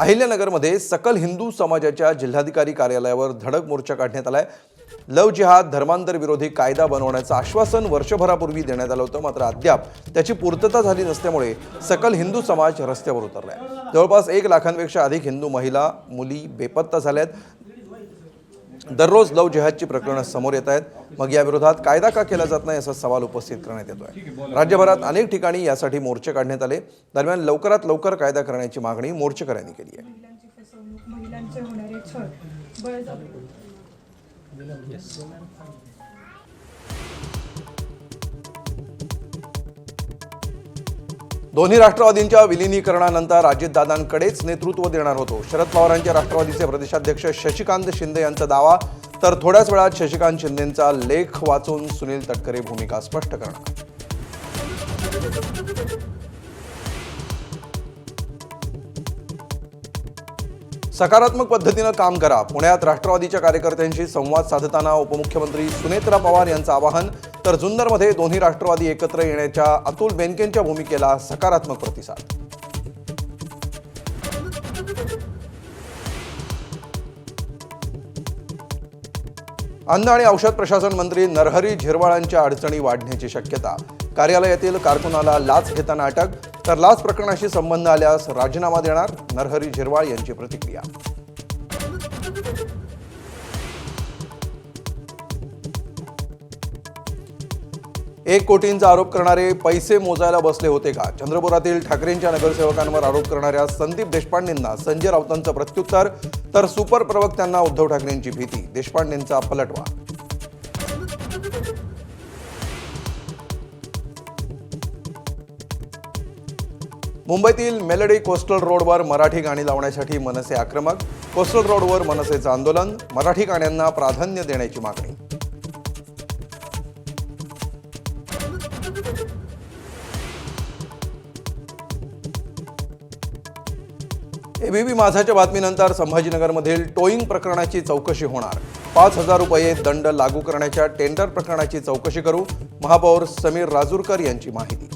अहिल्यानगरमध्ये सकल हिंदू समाजाच्या जिल्हाधिकारी कार्यालयावर धडक मोर्चा काढण्यात आलाय। लव जिहाद धर्मांतर विरोधी कायदा बनवण्याचं आश्वासन वर्षभरापूर्वी देण्यात आलं होतं, मात्र अद्याप त्याची पूर्तता झाली नसल्यामुळे सकल हिंदू समाज रस्त्यावर उतरलाय। जवळपास 1 लाखांपेक्षा अधिक हिंदू महिला मुली बेपत्ता झाल्यात। दररोज लव जिहादची प्रकरणं समोर येत आहेत। मग या विरोधात कायदा का केला जात नाही असा सवाल उपस्थित करण्यात येतोय। राज्यभरात अनेक ठिकाणी यासाठी मोर्चे काढण्यात आले। दरम्यान लवकरात लवकर कायदा करण्याची मागणी मोर्चेकऱ्यांनी केली आहे। महिलांचे होणारे छळ बळजबरी दोन्ही राष्ट्रवादींच्या विलीनीकरणानंतर अजितदादांकडेच नेतृत्व देणार होतो, शरद पवारांचे राष्ट्रवादीचे प्रदेशाध्यक्ष शशिकांत शिंदे यांचा दावा। तर थोड्याच वेळात शशिकांत शिंदेंचा लेख वाचून सुनील तटकरे भूमिका स्पष्ट करणार। सकारात्मक पद्धतीनं काम करा, पुण्यात राष्ट्रवादीच्या कार्यकर्त्यांशी संवाद साधताना उपमुख्यमंत्री सुनेत्रा पवार यांचं आवाहन। तर जुन्नरमध्ये दोन्ही राष्ट्रवादी एकत्र येण्याच्या अतुल बेनकेंच्या भूमिकेला सकारात्मक प्रतिसाद। अन्न आणि औषध प्रशासन मंत्री नरहरी झिरवाळांच्या अडचणी वाढण्याची शक्यता। कार्यालयातील कारकुनाला लाच घेताना अटक। तर लाच प्रकरणाशी संबंध आल्यास राजीनामा देणार, नरहरी झिरवाळ यांची प्रतिक्रिया। 1 कोटींचा आरोप करणारे पैसे मोजायला बसले होते का? चंद्रपुरातील ठाकरेंच्या नगरसेवकांवर आरोप करणाऱ्या संदीप देशपांडेंना संजय राऊतांचं प्रत्युत्तर। तर सुपर प्रवक्त्यांना उद्धव ठाकरेंची भीती, देशपांडेंचा पलटवार। मुंबईतील मेलडी कोस्टल रोडवर मराठी गाणी लावण्यासाठी मनसे आक्रमक। कोस्टल रोडवर मनसेचं आंदोलन, मराठी गाण्यांना प्राधान्य देण्याची मागणी। एबीपी माझाच्या बातमीनंतर संभाजीनगरमधील टोईंग प्रकरणाची चौकशी होणार। 5,000 रुपये दंड लागू करण्याच्या टेंडर प्रकरणाची चौकशी करू, महापौर समीर राजूरकर यांची माहिती।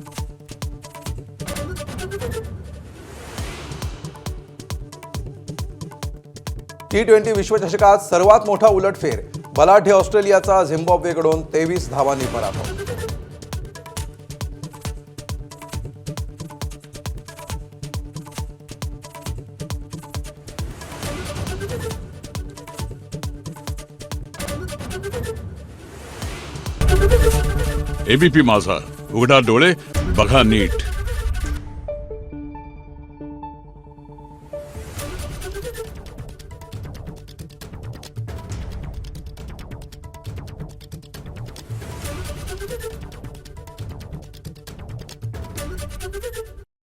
T20 विश्वचषकात सर्वात मोठा उलटफेर, बलाढ्य ऑस्ट्रेलियाचा झिम्बाब्वेकडून 23 धावांनी पराभव। एबीपी माझा, उघडा डोळे बघा नीट।